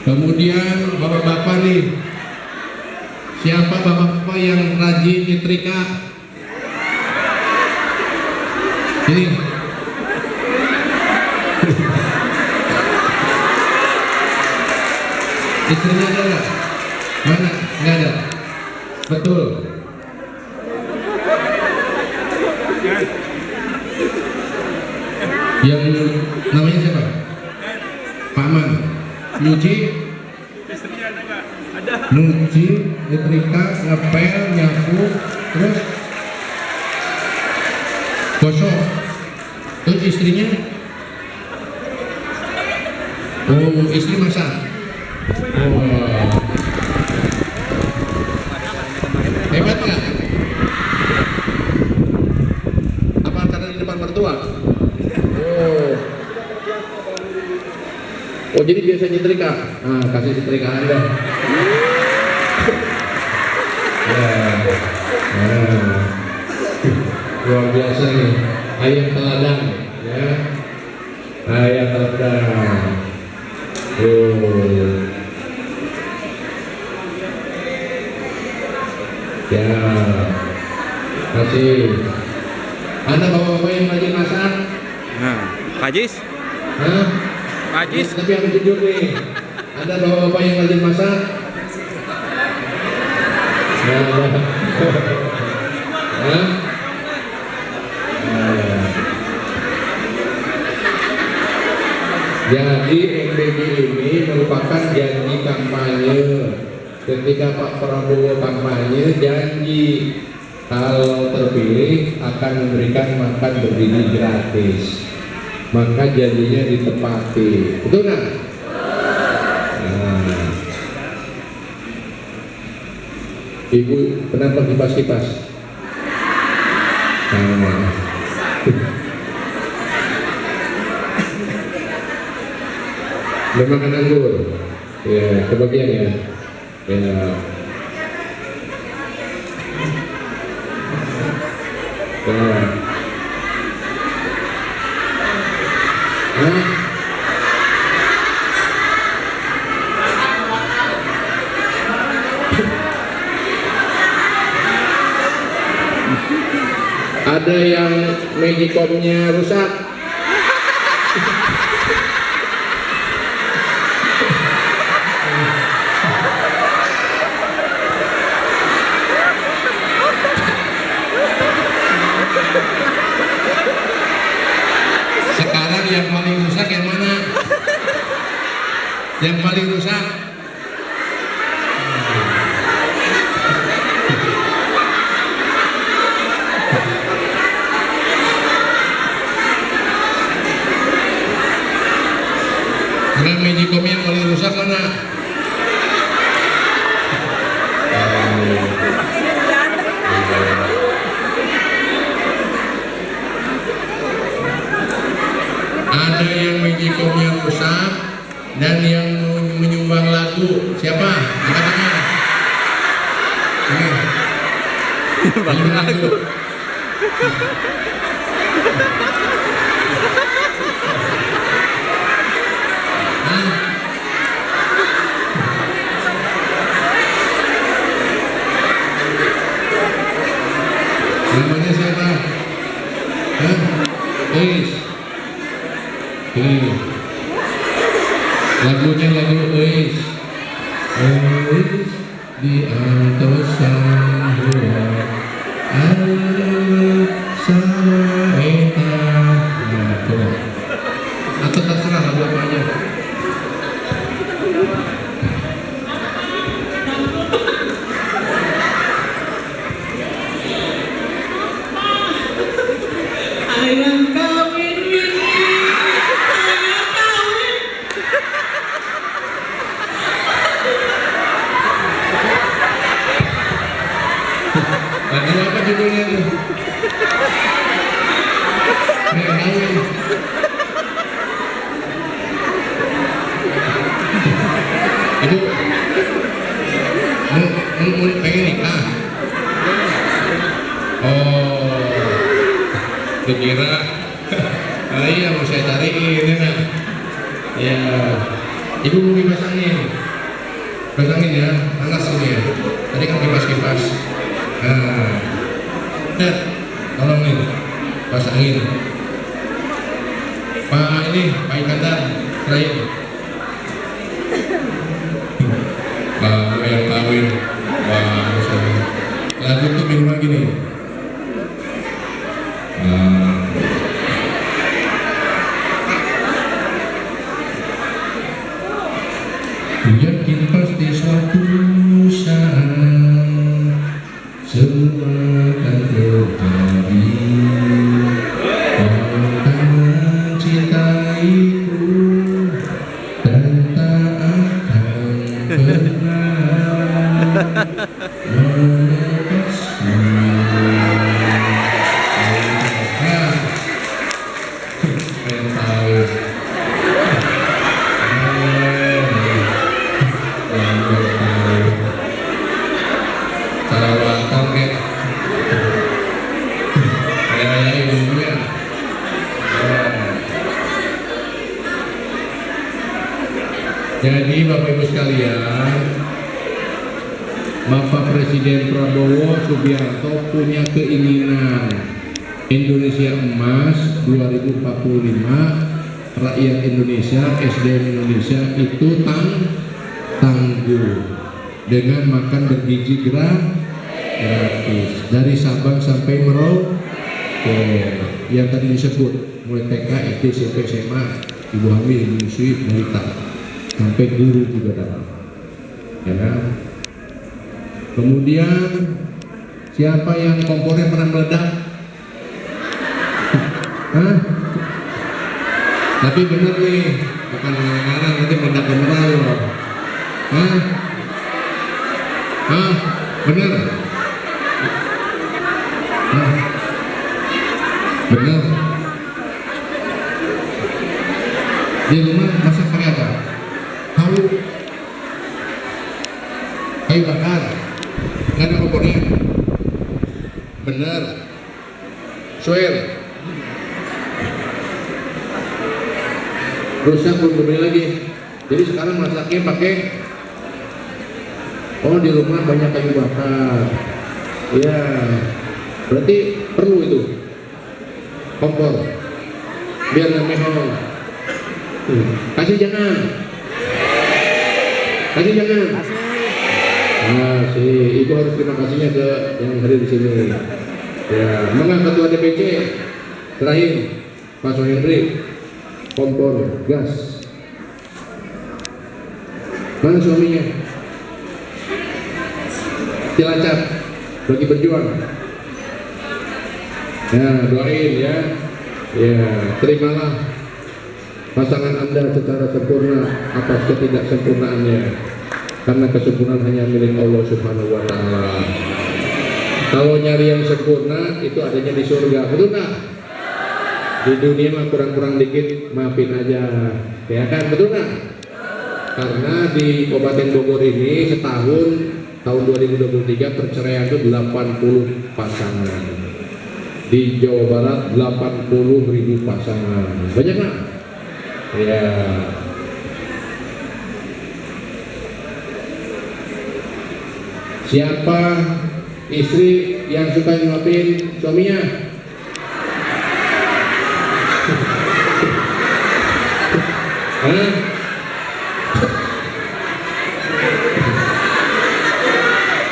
Kemudian bapak-bapak nih, siapa bapak-bapak yang rajin nyetrika? Ini. Istrinya ada nggak? Mana? Nggak ada. Betul. Yang namanya siapa? Pak Man. Nyuci? Istrinya ada nggak? Ada. Nyuci, nyetrika, ngepel, nyapu, terus gosok. Terus istrinya? Oh, istri masak. Oh. Hebat nggak? Apa karena di depan mertua? Oh, jadi biasa nyetrika. Nah, kasih setrika Anda. Luar biasa nih. Ayam teladang, ya. Ayam teladang. Ya, kasih. Anda bapak-bapak yang rajin masak? Nah, Pak Jis? Hah? Pak Jis? Tapi yang jujur nih, ada bapak-bapak yang rajin masak? Ya, ada. Hah? Jadi MBG ini merupakan janji kampanye. Ketika Pak Prabowo kampanye, janji kalau terpilih akan memberikan makan bergizi gratis. Maka janjinya ditepati. Betul nggak? Nah. Ibu kenapa kipas-kipas? Nah. Belum makan anggur? Ya, kebagian ya. Ya. Ya. Hah? Ada yang magicomnya rusak. Sekarang yang paling rusak yang mana? Yang paling rusak? Karena magicom yang paling rusak mana? Ada yang magicomnya rusak dan yang menyumbang lagu siapa? Angkat tangan. Ini. Menyumbang lagu. Namanya siapa? Hah? Lagunya lagu Ois di antosan buat sama eta. Nah, tuh. Atau terserah lagu apa aja. Ayam kawin Lagu apa judulnya itu? Kawin. Ibu pengen nikah? Oh, dikira iya mau saya cariin ya. Ya, Ibu mau kipas angin. Kipas angin ya, panas ini ya. Tadi kan kipas-kipas. Nah, tolong nih, kipas angin. Pak Iskandar, terakhir. Pak yang kawin. Wah, lagu tuh minimal gini. Yakin pasti suatu saat semua akan terjadi. Kau akan mencintaiku dan tak akan pernah melepasku. Jadi Bapak Ibu sekalian, Bapak Presiden Prabowo Subianto punya keinginan Indonesia Emas 2045, rakyat Indonesia, SDM Indonesia itu tangguh dengan makan bergizi gratis dari Sabang sampai Merauke yang tadi disebut, mulai TK, SD, SMP, SMA, ibu hamil, menyusui, balita sampai guru juga dapat, ya kan? Kemudian siapa yang kompornya pernah meledak? Hah? Tapi bener nih, bukan ngarang-ngarang, nanti meledak beneran loh. Hah? Hah? Bener? Hah? Bener? Di rumah masak pakai apa? Kayu bakar, nggak ada kompornya. Bener. Swear. Rusak belum beli lagi. Jadi sekarang masaknya pakai. Oh, di rumah banyak kayu bakar. Ya, berarti perlu itu kompor biar nggak mehong. Kasih jangan. Kasih jangan. Masih, itu harus terima kasihnya ke yang hadir di sini. Ya, mana ketua DPC terakhir Pak Sohendri, kompor gas. Mana suaminya? Cilacap bagi berjuang. Ya, doain ya. Ya, terimalah pasangan Anda secara sempurna atas ketidaksempurnaannya, karena kesempurnaan hanya milik Allah Subhanahu wa Ta'ala. Kalau nyari yang sempurna itu adanya di surga, betul nggak? Di dunia mah kurang-kurang dikit, maafin aja, ya kan, betul nggak? Karena di Kabupaten Bogor ini setahun tahun 2023 perceraian itu 80 pasangan. Di Jawa Barat 80.000 pasangan, banyak nggak? Ya. Siapa istri yang suka nyuapin suaminya? Hah?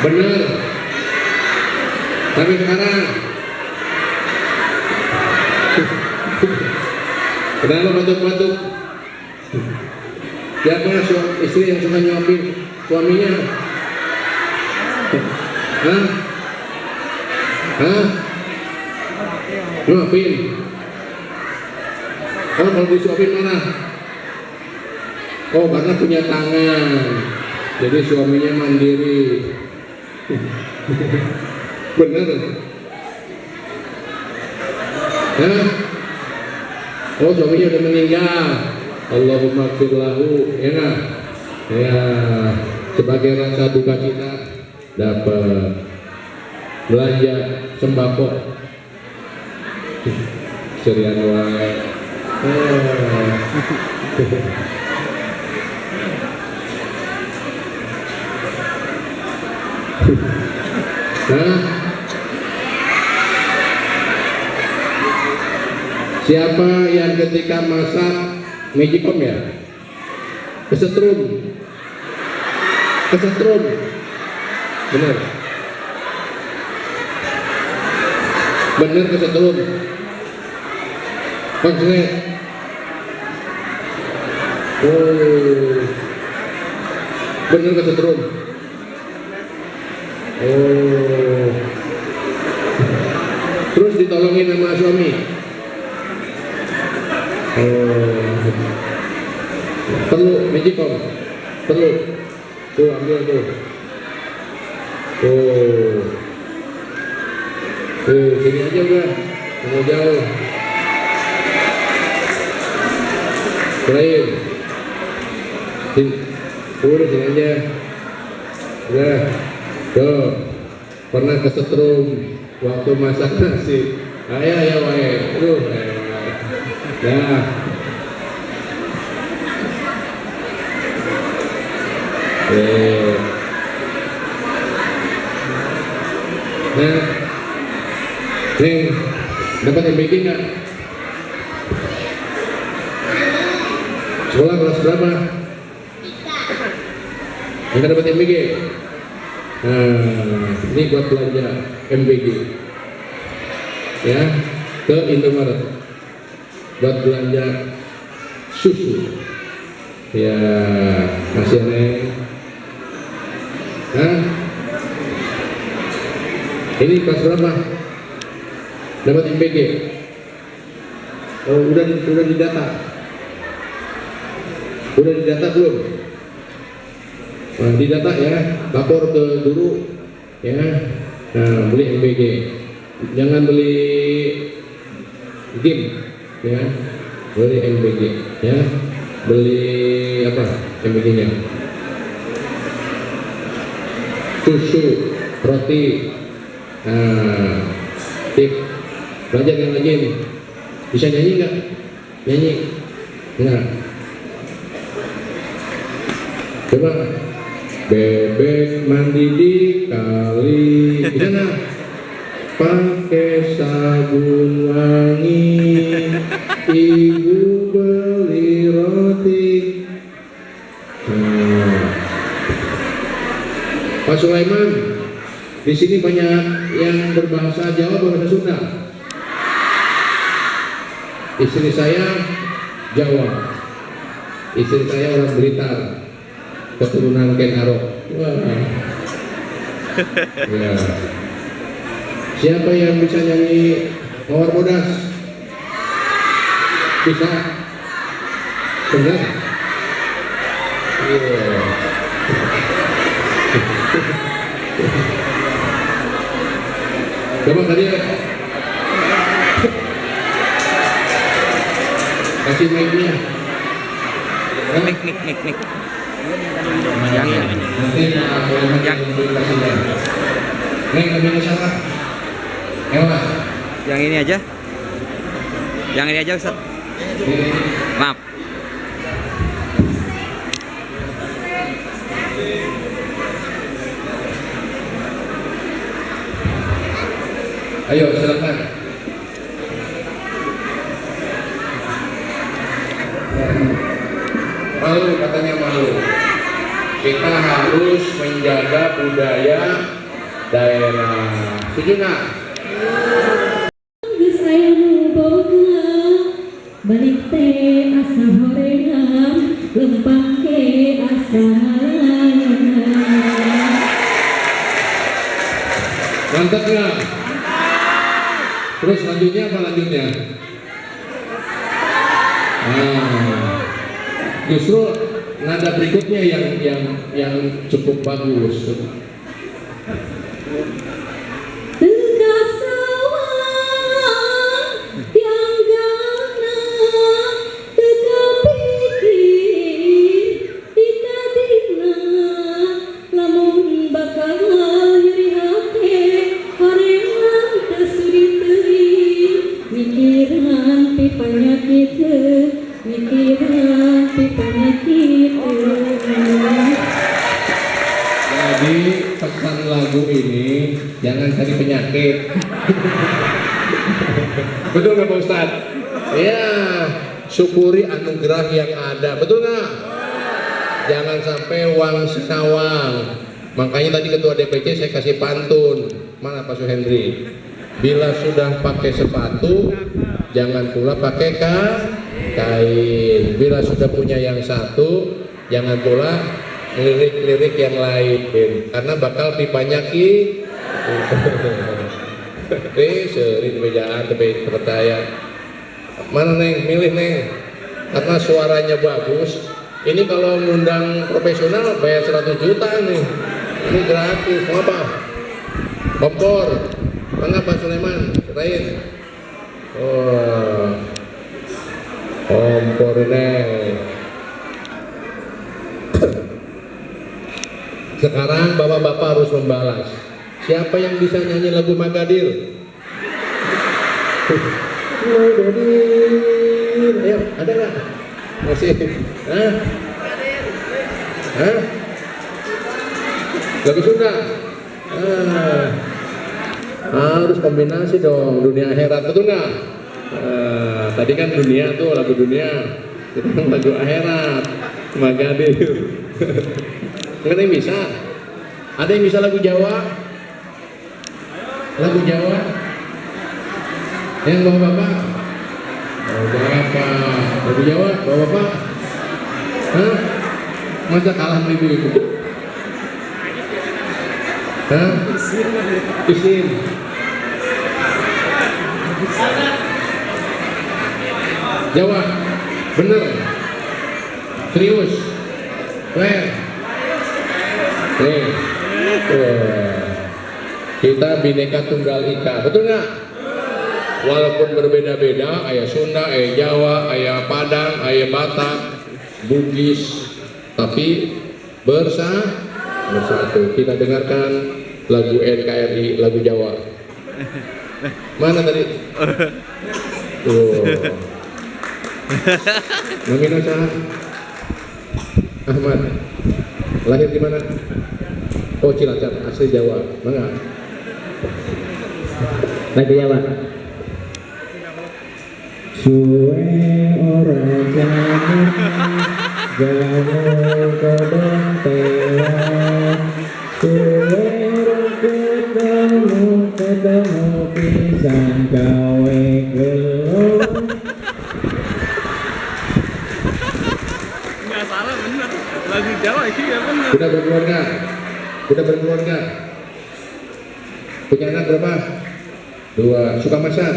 Bener. Tapi sekarang kenapa batuk-batuk? Siapa istri yang suka nyuapin suaminya? Hah? Hah? Nyuapin? Oh, kalau disuapin mana? Oh, karena punya tangan, jadi suaminya mandiri. Bener? Hah? Oh, suaminya udah meninggal. Allahumma firlahu, ya nggak? Ya, sebagai rasa duka cita dapat belanja sembako. Serian wae. Nah, siapa yang ketika masak magicom ya? Kesetrum. Bener. Bener kesetrum. Konslet. Oh. Bener kesetrum. Oh. Terus ditolongin sama suami. Oh. Perlu magicom. Perlu. Tuh ambil tuh. Oh. Tuh sini aja udah. Mau jauh. Lain. Udah sini aja. Udah. Tuh. Pernah kesetrum waktu masak nasi. Ayo wae. Aduh. Dah. Nah, Neng, dapat MBG nggak? Sekolah kelas berapa? Nggak dapat MBG? Nah, ini buat belanja MBG ya, ke Indomaret buat belanja susu ya. Masih Neng. Hah? Ini kelas berapa? Dapat MBG? Oh, udah didata? Udah didata belum? Nah, didata ya, lapor ke guru ya. Nah, beli MBG. Jangan beli game ya. Beli MBG ya. Beli apa MBG-nya? Susu, roti. Nah, tip belajar yang lagi. Bisa nyanyi nggak? Nyanyi nggak? Coba. Bebek mandi di kali. Bisa nggak? Pakai sabun wangi. Ibu beli roti. Nah. Pak Sulaiman, di sini banyak yang berbahasa Jawa, berbahasa Sunda. Istri saya Jawa, istri saya orang Blitar, keturunan Ken Arok. Wah. Ya. Siapa yang bisa nyanyi Mawar Bodas? Bisa? Benar? Iya. Coba tadi kasih mic-nya. Nik. Yang ini. Nanti yang kasihnya. Neng lebih siapa? Ewa. Yang ini aja. Yang ini aja Ustaz. Maaf. Ayo silakan. Malu, katanya malu. Kita harus menjaga budaya daerah. Setuju nggak? Geus aya nu boga balik teh asa horengan lempang ke asa layangan. Mantap nggak? Terus lanjutnya apa lanjutnya? Nah, justru nada berikutnya yang cukup bagus. Teka sawah tianggana teka pikir dina dina lamun bakal nyeri hate horengan teu sudi teuing mikiran pipanya kitu mikiran pipanya kitu. Jadi pesan lagu minggu ini jangan cari penyakit. Betul nggak Pak Ustadz? Ya, syukuri anugerah yang ada. Betul nggak? Jangan sampai wang sinawang. Makanya tadi ketua DPC saya kasih pantun. Mana Pak Suhendri? Bila sudah pakai sepatu, jangan pula pakai kain. Bila sudah punya yang satu, jangan pula lirik-lirik yang lain, karena bakal pipanya sering bejaan tapi percaya. Mana Neng? Milih Neng, karena suaranya bagus. Ini kalau ngundang profesional bayar 100 juta nih. Ini gratis. Mau apa? Kompor. Mana Pak Sulaiman? Lain. Oh, kompor Neng. Sekarang bapak-bapak harus membalas. Siapa yang bisa nyanyi lagu Magadir? Magadir. Ayo, ada nggak? Masih? Hah? Hah? Lagu Sunda? Harus kombinasi dong, dunia akhirat, betul nggak? Tadi kan dunia tuh, lagu dunia. Sekarang lagu akhirat, Magadir. Nggak ada yang bisa? Ada yang bisa lagu Jawa? Lagu Jawa? Yang bawa bapak? Bawa bapak. Lagu Jawa? Bawa bapak? Hah? Masa kalah sama ibu-ibu? Hah? Isin. Jawa? Bener? Serius? Clear? Nih, kita Bhinneka Tunggal Ika, betul nggak? Walaupun berbeda-beda, ayah Sunda, ayah Jawa, ayah Padang, ayah Batak, Bugis, tapi bersatu. Kita dengarkan lagu NKRI, lagu Jawa. Mana tadi? Namina Sah Ahmad. Lahir di mana? Oh, Cilacap, asli Jawa. Mana? Lagu Jawa. Suwe orang jamu kodong tewan. Suwe ketemu pisang gawe gelong. Nggak salah, bener. Lagu Jawa sih ya bener. Sudah berkeluarga? Sudah berkeluarga? Punya anak berapa? 2. Suka masak?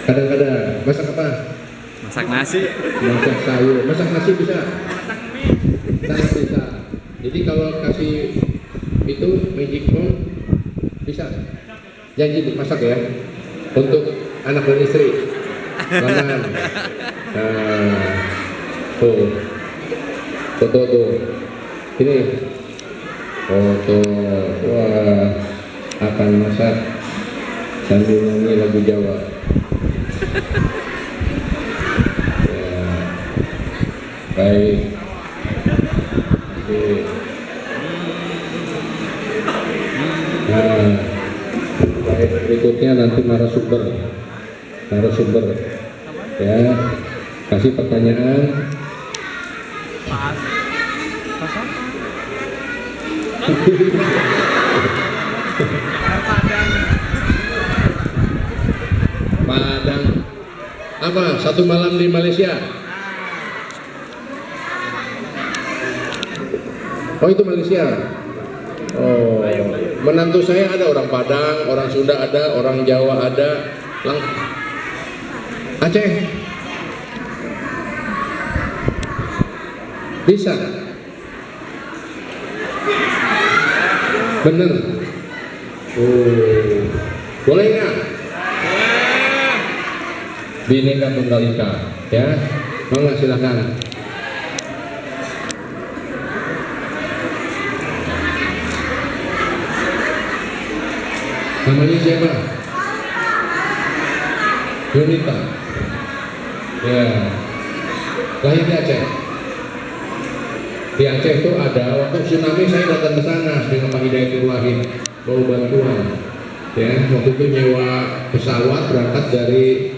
Kadang-kadang. Masak apa? Masak nasi. Masak sayur. Masak nasi bisa? Masak mie. Sangat bisa. Jadi kalau kasih itu magic phone bisa. Janji masak ya untuk anak dan istri. Selamat. Tuh, foto tuh. Ini foto. Wah, akan masak sambil nyanyi lagu Jawa. Ya, baik. Oke. Nah, baik, berikutnya nanti narasumber ya, kasih pertanyaan. Padang apa? Satu malam di Malaysia. Oh, itu Malaysia. Oh, menantu saya ada orang Padang, orang Sunda ada, orang Jawa ada, Aceh bisa. Bener. Oh, boleh nggak? Bhinneka Tunggal Ika, ya. Mau nggak, silakan. Namanya siapa? Yunita. Ya. Lahir di Aceh. Di Aceh itu ada, waktu tsunami saya datang ke sana dengan Pak Hidayatul Wahid bawa bantuan. Ya, waktu itu nyewa pesawat berangkat dari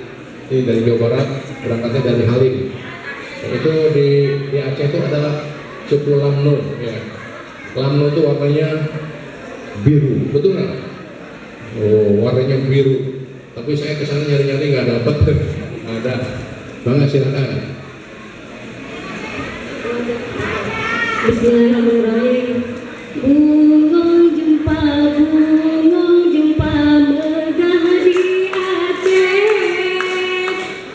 Jawa Barat, berangkatnya dari Halim. Itu di Aceh itu adalah suku Lamno. Ya. Lamno itu warnanya biru, betul nggak? Oh, warnanya biru. Tapi saya kesana nyari-nyari nggak dapat. Ada. Bangga silakan. Bismillahirrahmanirrahim. Bungong jumpa megah di Aceh.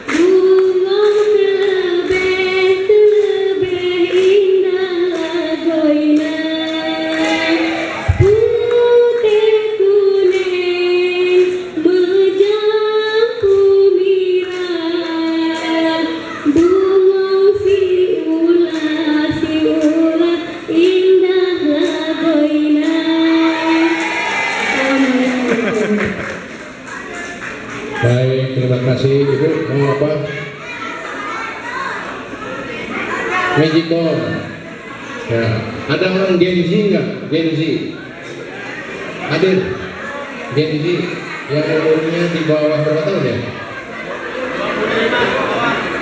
Bungong telebeh indah lagoina. Putih kuning menjampu mirah. Bungong si ulah indah lagoina. Baik, terima kasih Ibu. Mau apa? Magicom. Ya, ada orang Gen Z nggak? Gen Z. Hadir. Gen Z yang umurnya di bawah berapa tahun ya?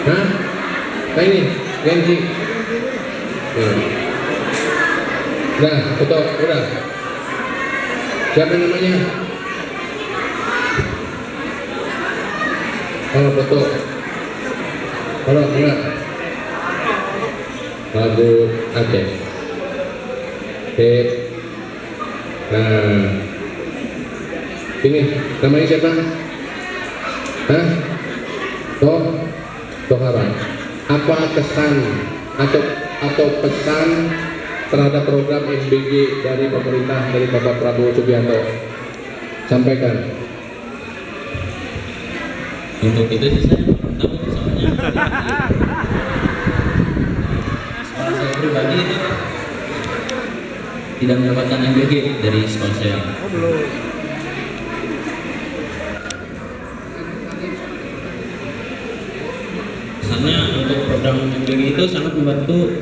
Hah? Nah ini Gen Z. Ya. Nah, foto udah. Siapa namanya? Kalau foto, kalau enggak, lagu Aceh. Oke. Nah, ini namanya siapa? Hah? Tohara. Apa kesan atau pesan terhadap program MBG dari pemerintah dari Bapak Prabowo Subianto? Sampaikan. Untuk itu sih saya tahu soalnya. Sekolah saya pribadi itu tidak mendapatkan MBG dari sekolah saya. Oh belum. Kesannya untuk program MBG itu sangat membantu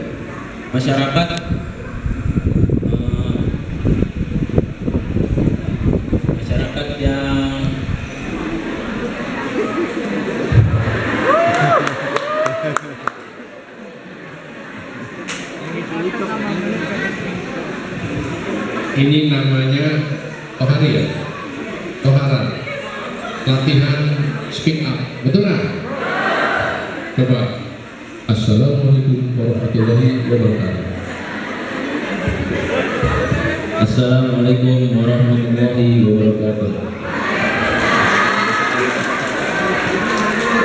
masyarakat yang Ini namanya Tohari ya? Tohara. Latihan speak up. Betul nggak? Coba. Assalamualaikum warahmatullahi wabarakatuh. Assalamualaikum warahmatullahi wabarakatuh.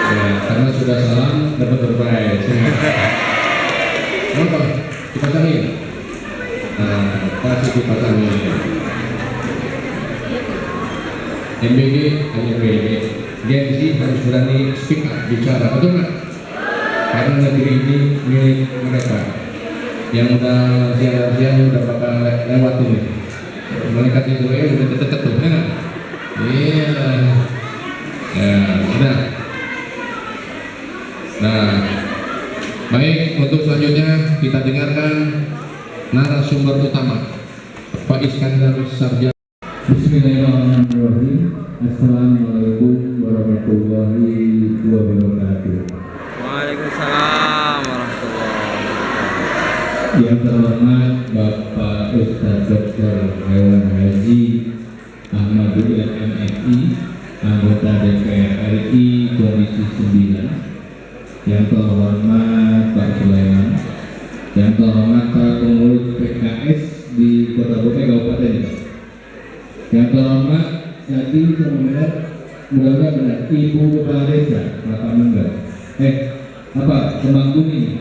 Ya, karena sudah salam dapat berbaik. Kenapa? Dipasangin? Nah, kasih dipasangin. MBG, Gen Z harus berani speak up, bicara, betul nggak? Karena negeri ini milik mereka. Yang udah siang-siang udah bakal lewat tuh nih. Mereka itu udah deket tuh, ya nggak? Iya. Ya, udah. Nah, baik, untuk selanjutnya kita dengarkan narasumber utama Pak Iskandar Sarjana. Bismillahirrahmanirrahim. Assalamualaikum warahmatullahi wabarakatuh. Waalaikumsalam warahmatullahi wabarakatuh. Yang terhormat Bapak Ustaz Dr. Hewan Haji Ahmadullah MSI, anggota DPR RI Komisi 9. Yang terhormat Pak Sulaiman. Yang terhormat para pengurus PKS di Kota Bogor Kabupaten. Yang terhormat tadi mudah-mudahan benar Ibu Baresa Bapak Mangga. Kembang kuning.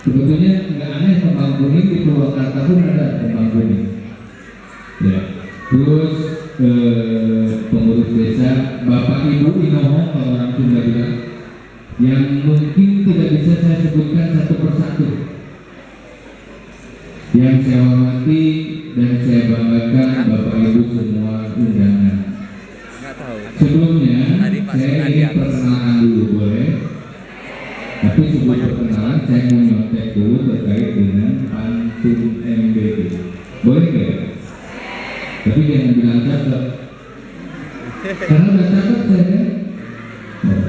Sebetulnya nggak aneh kembang kuning di Purwakarta pun ada kembang kuning. Ya. Terus pengurus desa Bapak Ibu Inoho kalau orang Sunda bilang, yang mungkin tidak bisa saya sebutkan satu persatu. Yang saya hormati dan saya banggakan Bapak Ibu semua undangan. Sebelumnya saya ingin perkenalan dulu, boleh? Tapi sebelum perkenalan saya mau nyontek dulu terkait dengan pantun MBG. Boleh nggak? Tapi jangan bilang catat. Karena nggak catat saya. Oh.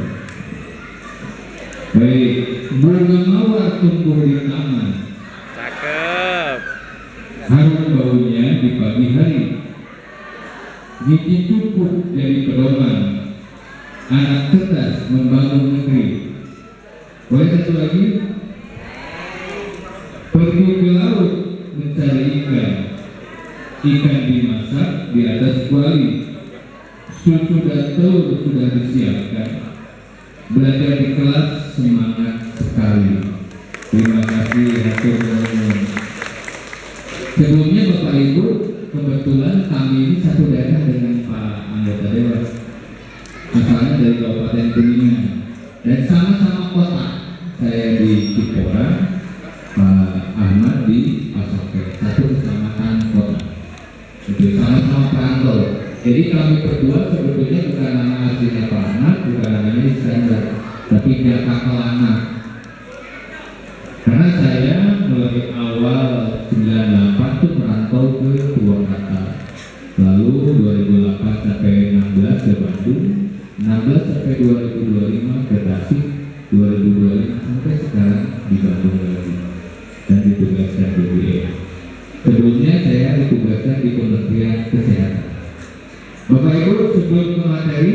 Baik, bunga mawar tumbuh di taman. Cakep. Harum baunya di pagi hari. Gigi cukup dari pedoman. Anak cerdas membangun negeri. Boleh satu lagi? Pergi ke laut mencari ikan. Ikan dimasak di atas kuali. Susu dan telur sudah disiapkan. Belajar di kelas semangat sekali. Terima kasih hatur nuhun. Sebelumnya Bapak Ibu, kebetulan kami ini satu daerah dengan Pak anggota dewan. Asalnya dari Kabupaten Kuningan dan sama-sama kota. Saya di Cipora, Pak Ahmad di Pasoke, satu kecamatan kota. Itu sama-sama perantau. Jadi kami berdua sebetulnya bukan nama aslinya Pak Ahmad, bukan namanya Iskandar, tapi dia kakak anak. Karena saya mulai awal 98 itu merantau ke Purwakarta, lalu 2008 sampai 16 ke Bandung, 16 sampai 2025 ke Tasik, 2025 sampai sekarang di Bandung lagi dan ditugaskan di UIN. Sebelumnya saya ditugaskan di Kementerian Kesehatan. Bapak Ibu, sebelum ke materi,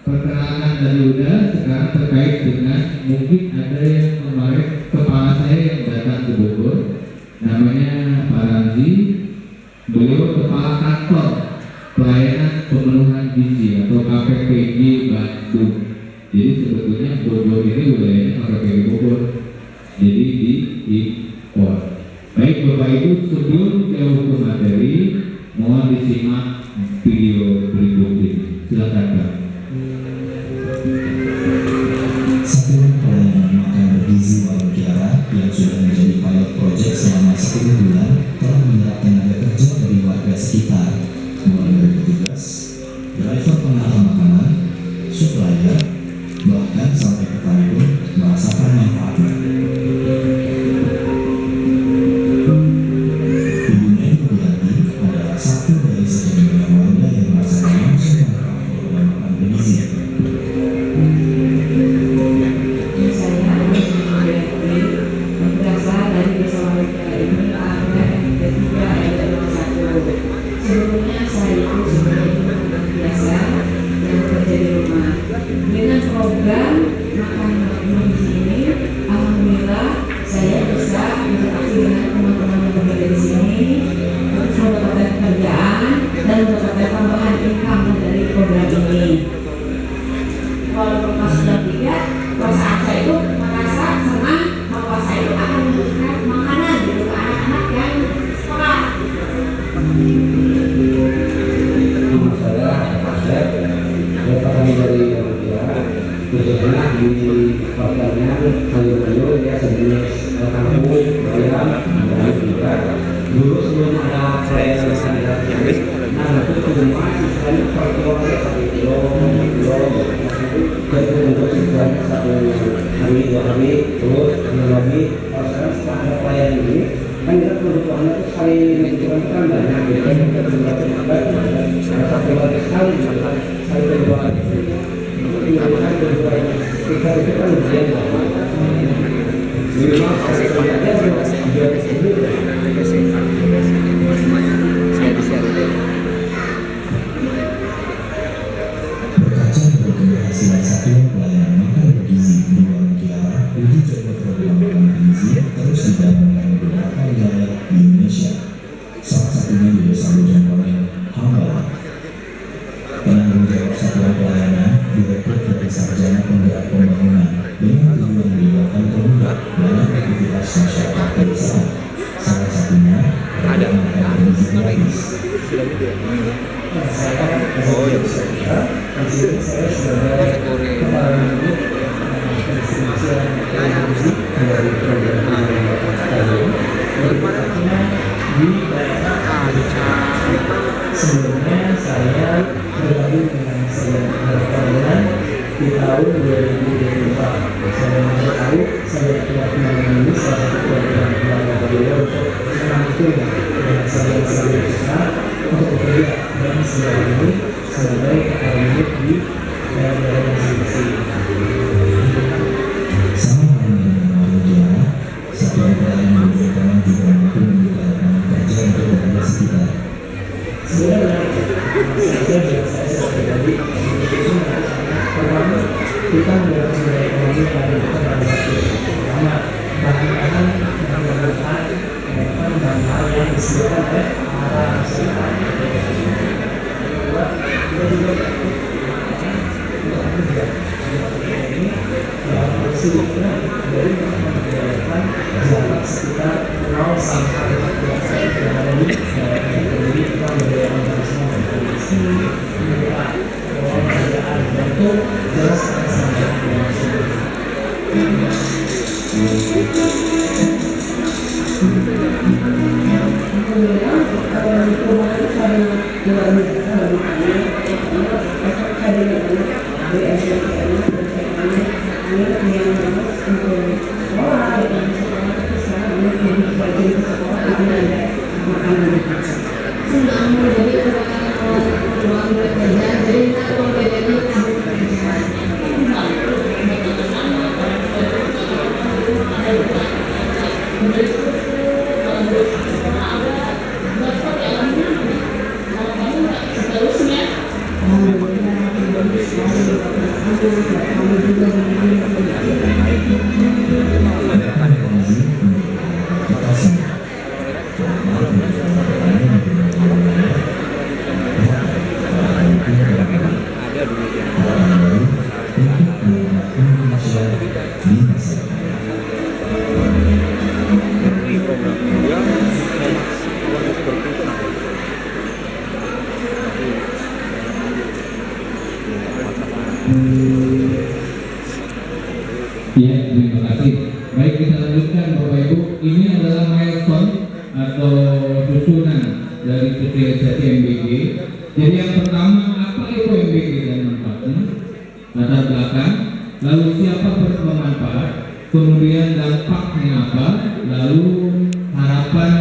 perkenalan dari Uda sekarang terkait dengan mungkin ada yang kemarin kepala saya yang datang ke Bogor, namanya Pak Ramzi. Beliau kepala kantor pelayanan pemenuhan gizi atau KPPG Bandung. Jadi sebetulnya Bogor ini wilayahnya KPPG Bogor, jadi di impor. Baik Bapak Ibu, sebelum jauh ke materi, mohon disimak video berikut ini. Silakan Pak. Satuan pelayanan makan bergizi Mutiara yang sudah menjadi pilot project selama 10 bulan telah menyerap tenaga kerja dari warga sekitar, mulai dari petugas, driver pengantar makanan, supplier, bahkan sampai petani pun merasakan manfaatnya. Ibu Neni Rudianti adalah satu dari sekian warga yang merasakan langsung manfaat program makan bergizi. Berasal dari desa Mutiara ini ada RT3 RT01. Sebelumnya saya itu sebagai ibu rumah biasa yang bekerja di rumah. Dengan program makan bergizi ini, alhamdulillah saya bisa berinteraksi dengan teman-teman yang bekerja di sini, terus mendapatkan pekerjaan dan mendapatkan tambahan income dari program ini. Walaupun pas sudah tiga, perasaan saya itu merasa senang bahwa saya itu akan memberikan makanan gitu ke anak-anak yang sekolah. Nama saya Asep, saya petani dari Mutiara, khususnya di hotelnya sayur-sayur ya sejenis kangkung, bayam, dan juga dulu sebelum ada pelayanan sanitasi. Nah, itu kedua istilahnya per kilogramnya 1 kilo, 2 kilo, jadi untuk istilahnya 1 hari, 2 hari, terus lagi. Kalau sekarang setelah ada pelayanan ini, kan kita kebutuhannya itu sekali menentukan kan banyak, jadi kan kita juga terlibat ada 1 hari sekali, sekali kedua hari itu tinggal sekali kedua hari kita itu kan ujian minimal sekali kedua Berkaca dari keberhasilan satuan pelayanan makan bergizi di Mutiara, uji coba program makan bergizi terus dijalankan di beberapa wilayah di Indonesia. Salah satunya di Desa Bojongkoneng, Hambalang. Penanggung jawab satuan pelayanan direkrut dari Sarjana Penggerak Pembangunan dengan tujuan melibatkan pemuda dalam aktivitas masyarakat pedesaan. Salah satunya program makan bergizi gratis. Oh ya. Sebelumnya saya bergabung dengan Sarjana di tahun 2024. Saya tahu saya telah ini salah satu program keluarga beliau untuk menampung saudara-saudara kita untuk bekerja dan sejauh ini sebagai kepala unit di daerah-daerah masing-masing. Sama halnya dengan Jaya, satu program yang diberikan juga mampu membuka lapangan kerja untuk warga sekitar. Sebenarnya saya pribadi itu pertama kita mendorong sumber ekonomi pada kita pada waktu pertama bahan-bahan yang bermanfaat bahan-bahan yang disediakan oleh para masyarakat. Kedua, kita juga ini maksudnya dari memperdayakan jarak sekitar 0 sampai 4 km yang ada di daerah ini kita memberdayakan bersama berkoordinasi meminta pengadaan untuk jelas sampai Ya, terima kasih. Baik, kita lanjutkan Bapak Ibu. Ini adalah milestone atau susunan dari sosialisasi MBG. Jadi yang pertama, apa itu MBG dan manfaatnya? Latar belakang, lalu siapa bermanfaat, kemudian dampaknya apa, lalu harapan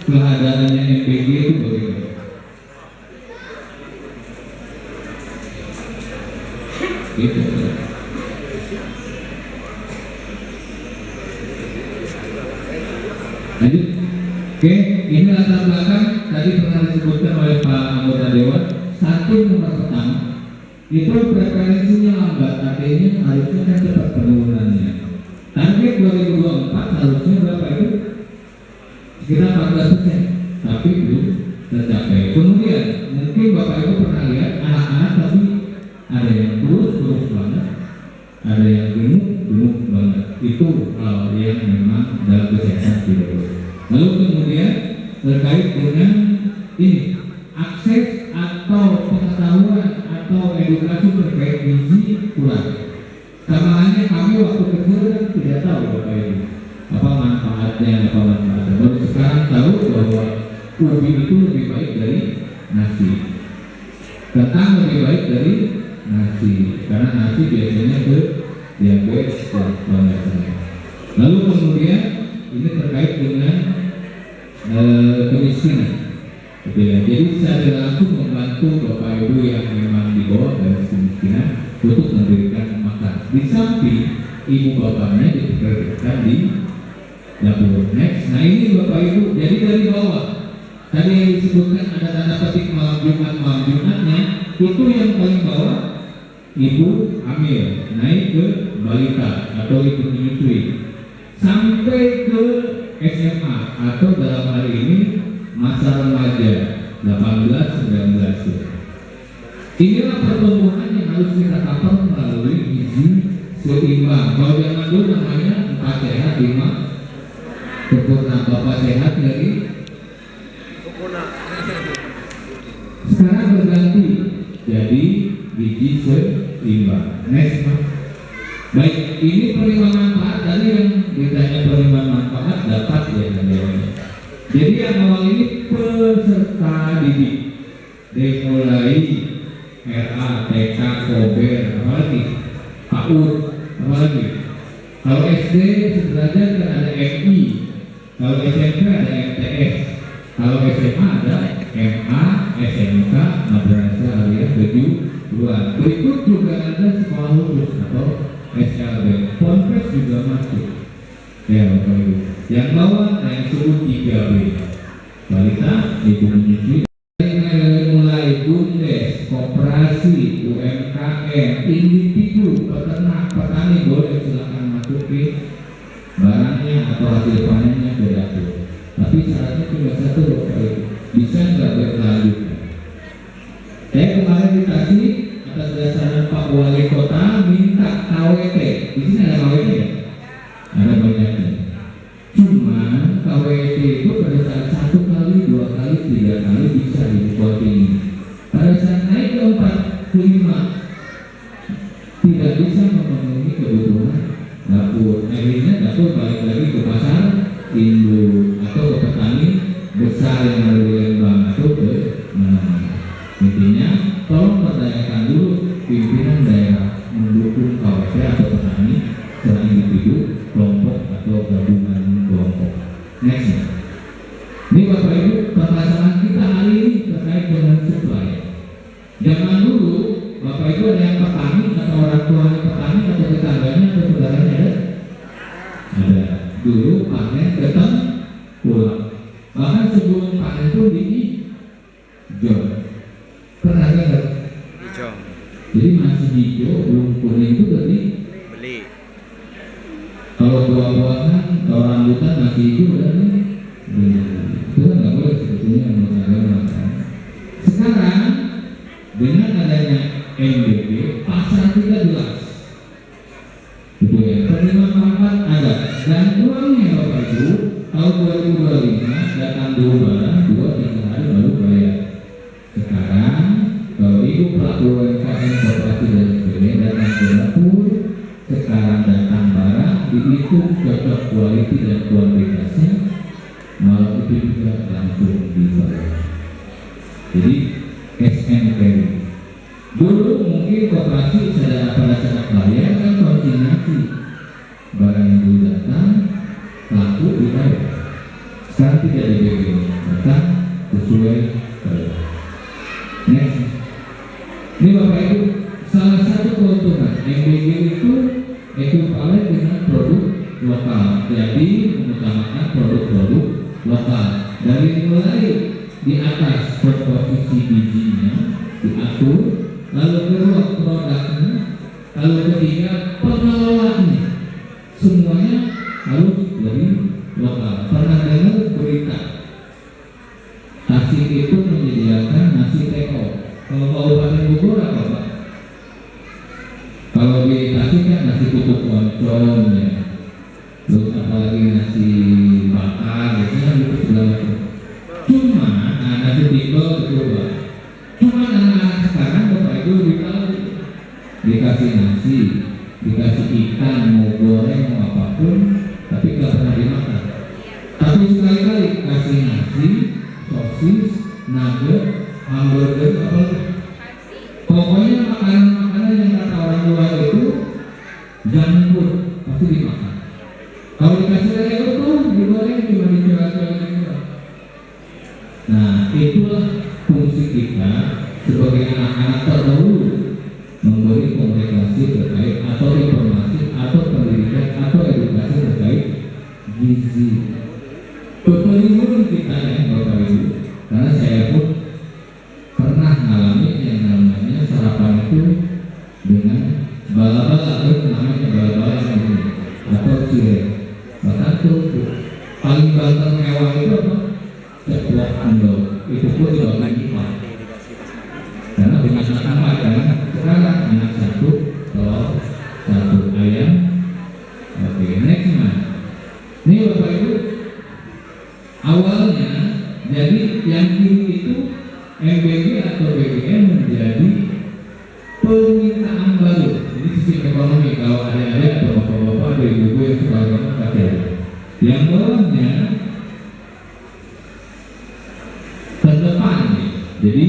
kehadirannya MBG itu bagaimana? Gitu. Lanjut. Oke, ini latar belakang tadi pernah disebutkan oleh Pak anggota Dewan. Satu nomor pertama itu preferensinya lambat, artinya harusnya kan cepat penurunannya. Target 2024 harusnya berapa itu? Sekitar 14%, tapi belum tercapai. Kemudian mungkin Bapak Ibu pernah lihat anak-anak tapi ada yang terus banget, ada yang gemuk banget. Itu hal yang memang dalam kesehatan tidak boleh. Lalu kemudian terkait dengan ini akses atau pengetahuan atau edukasi terkait gizi kurang. Sama halnya kami waktu kecil kan tidak tahu Bapak Ibu apa manfaatnya. Baru sekarang tahu bahwa ubi itu lebih baik dari nasi, kentang lebih baik dari nasi, karena nasi biasanya ke diabetes dan sebagainya. Lalu kemudian ini terkait dengan kemiskinan. Jadi saya langsung membantu Bapak Ibu yang memang di bawah garis kemiskinan untuk memberikan makan. Di samping ibu bapaknya dipekerjakan di dapur. Next, nah ini Bapak Ibu. Jadi dari bawah tadi yang disebutkan ada tanda petik malam Jumatnya, itu yang paling bawah ibu hamil naik ke balita atau ibu menyusui sampai ke SMA atau dalam hari ini masa remaja 18-19. Inilah pertumbuhan yang harus kita cover melalui gizi seimbang. Kalau zaman dulu namanya 4 sehat 5 sempurna. Bapak sehat dari sekarang berganti jadi gizi seimbang. Next, baik, ini penerima manfaat. Tadi yang ditanya penerima manfaat dapat ya. Jadi yang awal ini peserta didik dari mulai RA, TK, Kober, apalagi PAUD, apalagi Kalau SD sederajat kan ada MI, kalau SMP ada MTS, kalau SMA ada MA, SMK, Madrasah Aliyah Kejuruan. Berikut juga ada sekolah khusus atau SLB. Ponpes juga masuk. Ya, Bapak Ibu. Yang bawah yang disebut 3B. Balita, ibu menyusui. Mulai BUMDes, koperasi, UMKM, individu, peternak, petani boleh silakan masukin barangnya atau hasil panennya ke dapur. Tapi syaratnya cuma satu, Bapak Ibu, bisa nggak berlanjut. Saya kemarin dikasih atas dasar Pak Wali Kota minta KWT. Di sini ada KWT ya? Ada banyaknya. Cuma KWT itu pada saat 1 kali, 2 kali, 3 kali bisa dibuatin. Pada saat naik ke 4 ke 5 tidak bisa memenuhi kebutuhan dapur. Akhirnya dapur balik lagi ke pasar induk atau ke petani besar yang ada di Lembang atau ke intinya tolong berdayakan dulu pimpinan daerah mendukung KWT atau petani secara individu, kelompok atau gabungan kelompok. Next. Ini Bapak Ibu, permasalahan kita hari ini terkait dengan supply. Zaman dulu Bapak Ibu ada yang petani atau orang tuanya petani atau tetangganya atau saudaranya ada? Ada. Dulu panen datang pulang. Bahkan sebelum panen pun hijau. Pernah dengar? Hijau. Jadi masih hijau, belum kuning itu tadi Beli. kalau buah-buahan, kalau rambutan masih hijau berarti itu kan nggak boleh sebetulnya menurut agama. Sekarang dengan adanya MBG pasar tidak jelas, itu ya, penerimaan manfaat ada dan uangnya Bapak Ibu tahun 2025 datang dulu barang 2-3 hari baru bayar. Sekarang kalau Ibu pelaku UMKM koperasi dan sebagainya datang ke dapur, sekarang datang barang dihitung cocok kualiti dan kuantitasnya, malah itu juga langsung dibayar. Jadi cash and carry. Dulu mungkin koperasi pada saat bayar kan konsignasi, barang yang dulu datang laku dibayar. Sekarang tidak dibeli, datang sesuai bayar. Next. Ini Bapak Ibu, salah satu keuntungan MBG itu ekuivalen dengan produk lokal. Jadi mengutamakan produk-produk lokal. Dari mulai di atas komposisi bijinya diatur, lalu kedua produknya, lalu ketiga pengelolaannya, semuanya harus dari lokal. Pernah dengar berita Tasik itu menyediakan nasi teko? Kalau Kabupaten Bogor apa Pak? Kalau di Tasik kan nasi kutuk oncom ya, terus apalagi nasi bakar, gitu kan itu segala macam. Cuma nasi timbel itu Pak. Cuma anak-anak sekarang Bapak Ibu dikasih nasi, dikasih ikan, mau goreng mau apapun, tapi nggak pernah dimakan. Tapi sekali-kali kasih nasi, sosis, nugget, hamburger, apa? Pokoknya makanan-makanan yang kata orang tua itu junk food pasti dimakan. Kalau dikasih lele utuh, digoreng cuma dicoba-coba. Nah, itulah fungsi kita sebagai anak-anak terdahulu, memberi komunikasi terkait atau informasi atau pendidikan atau edukasi terkait gizi. Kepelimuran kita ya Bapak Ibu, karena saya pun pernah mengalami yang namanya sarapan itu dengan bala-bala, itu namanya bala-bala ini atau cireng. Bahkan tuh paling banter mewah itu apa? Ceplok endol, itu pun dibagi 4 karena punya anak kan. Sekarang anak 1 telur 1 ayam. Oke, next man. Ini Bapak Ibu, awalnya jadi yang kiri itu MBG atau BBM menjadi permintaan baru. Jadi sistem ekonomi, kalau ada atau bapak-bapak atau ibu-ibu yang suka banget pakai. Yang bawahnya terdepan nih. Jadi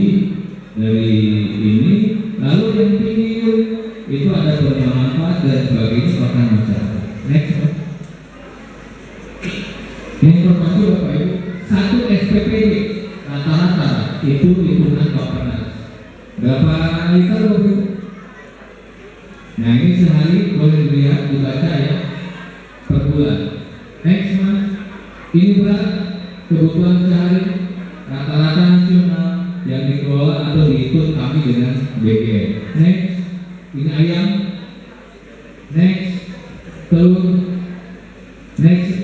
dari ini lalu yang tinggi itu ada penerimaan manfaat dan sebagainya bahkan masyarakat. Next. Informasi Bapak Ibu, satu SPPD rata-rata itu hitungan Bapak. Berapa liter Bapak Ibu? Nah ini sehari boleh dilihat dibaca ya per bulan. Next Mas, ini berat kebutuhan sehari rata-rata nasional yang dikelola atau dihitung kami dengan BGN. Next, ini ayam. Next, telur. Next,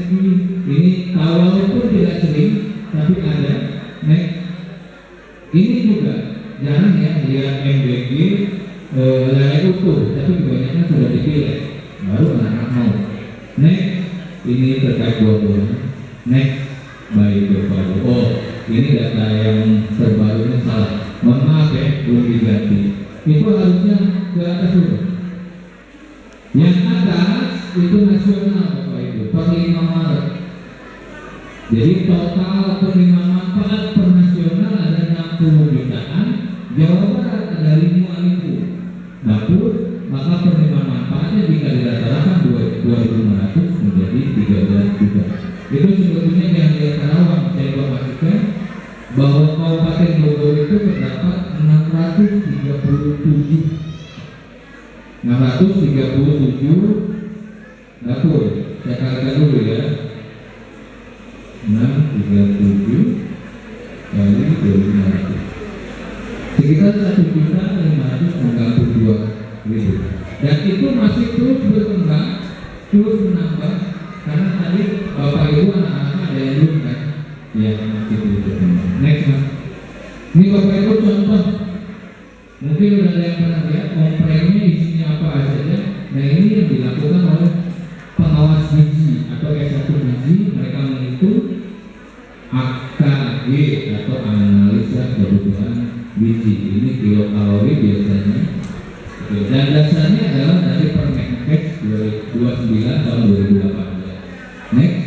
ini walaupun tidak sering tapi ada. Next, ini juga jarang ya lihat MBG lele utuh, tapi kebanyakan sudah dipilih baru anak-anak mau. Next, ini terkait buah-buahan. Next, baik Bapak. Oh, ini data yang terbarunya salah. Mohon maaf ya, belum diganti. Itu harusnya ke atas dulu. Yang atas itu nasional Bapak Ibu, per 5 Maret. Jadi total penerima manfaat per nasional ada 60 jutaan, Jawa Barat ada 5.000 dapur, maka penerima manfaatnya jika dirata-ratakan 2.500 menjadi 13 juta. Itu sebetulnya yang di Karawang saya informasikan bahwa Kabupaten Bogor itu terdapat 637 dapur. Saya kalikan dulu ya. 637 kali 2.500 sekitar 1.592.000. Dan itu masih terus berkembang, terus menambah. Karena tadi Bapak Ibu anak-anak ada yang belum kan? Yang masih terus berkembang. Next Mas. Ini Bapak Ibu contoh. Mungkin udah ada yang pernah lihat komprengnya isinya apa aja. Nah ini yang dilakukan oleh pengawas gizi atau S1 gizi. Mereka menghitung AKG atau analisa kebutuhan gizi. Ini kilokalori biasanya. Dan dasarnya adalah dari Permenkes 29 tahun 2018. Next.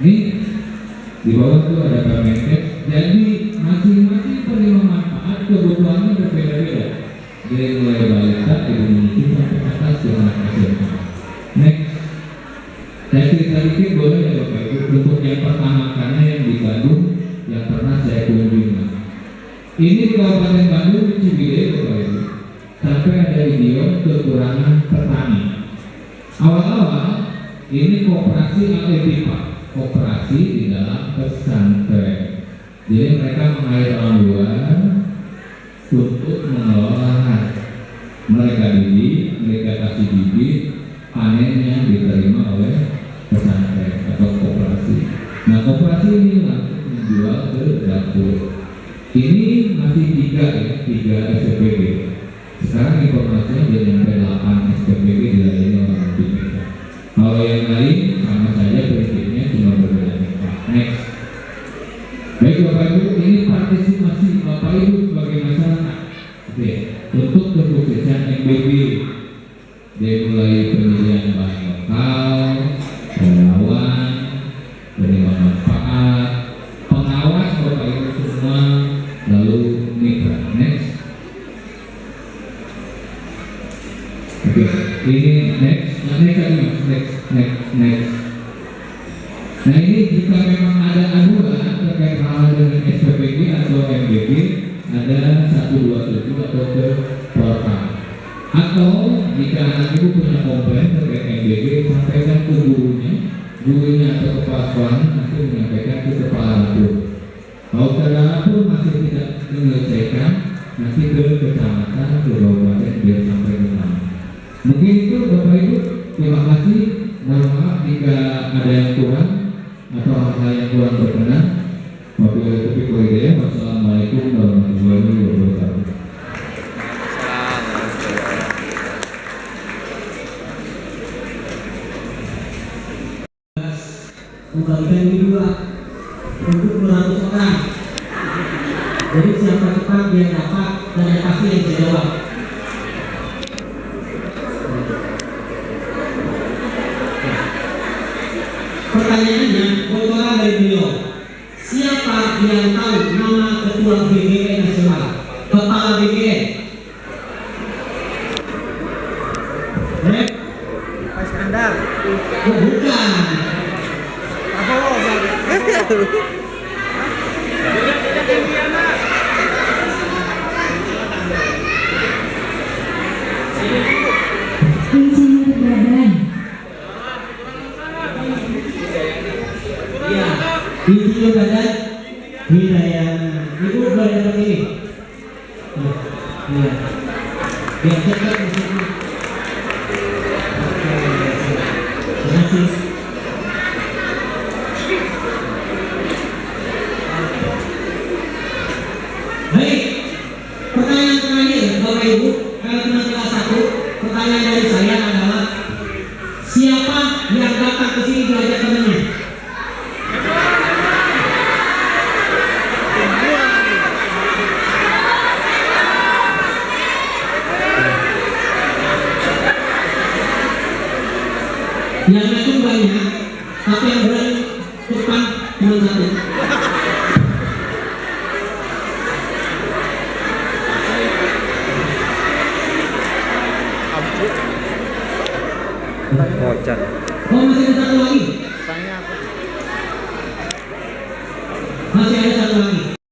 Ini di bawah itu ada Permenkes. Jadi masing-masing penerima manfaat kebutuhannya berbeda-beda. Dari mulai balita, ibu menyusui sampai atas yang anak SMA. Next. Saya cerita dikit boleh ya Bapak Ibu. Untuk yang pertama karena yang di Bandung yang pernah saya kunjungi. Ini di Kabupaten Bandung di Cibide Bapak Ibu. Sampai ada video kekurangan petani. Awal-awal ini koperasi AEPIPA, koperasi di dalam pesantren. Jadi mereka mengalir orang luar untuk mengelola lahan. Mereka didik, mereka kasih bibit, panennya diterima oleh pesantren atau koperasi. Nah koperasi ini langsung menjual ke dapur. Ini masih 3 SPPG. Sekarang informasinya dia sampai 8 SPPG dilayani oleh BPK. Kalau yang lain sama saja prinsipnya cuma berbeda tempat. Next. Baik Bapak Ibu, ini partisipasi Bapak Ibu sebagai masyarakat. Oke, untuk kesuksesan MBB dari mulai penyediaan bahan lokal, relawan, penerima manfaat, pengawas Bapak Ibu semua, lalu mitra. Next. Oke, ini next. Next. Nah ini jika memang ada aduan terkait hal dengan SPPG atau MBG, ada 127 atau ke portal. Atau jika anak ibu punya komplain terkait MBG, sampaikan ke gurunya atau kepala sekolah nanti menyampaikan ke kepala dapur. Kalau kepala dapur masih tidak menyelesaikan, nanti ke kecamatan, ke kabupaten biar sampai ke sana. Mungkin itu Bapak Ibu, terima kasih. Mohon maaf jika ada yang kurang atau hal-hal yang kurang berkenan. Wabillahi taufiq wal hidayah. Wassalamualaikum warahmatullahi wabarakatuh. Membagikan ini 2 untuk 200 orang. Jadi siapa cepat dia dapat dan yang pasti yang saya jawab. Pertanyaannya, bocoran dari beliau. Siapa yang tahu nama ketua BGN nasional? Kepala BGN? Kunci badan. Iya, inti badan Hidayana. Ibu boleh datang ini. Iya. Biar cepat di sini. Terima kasih. Baik, pertanyaan terakhir Bapak Ibu, teman kelas 1, pertanyaan dari saya adalah siapa yang datang ke sini belajar temannya? Yang datang banyak, tapi yang berani depan cuma satu. Kocan. Oh, masih ada satu lagi.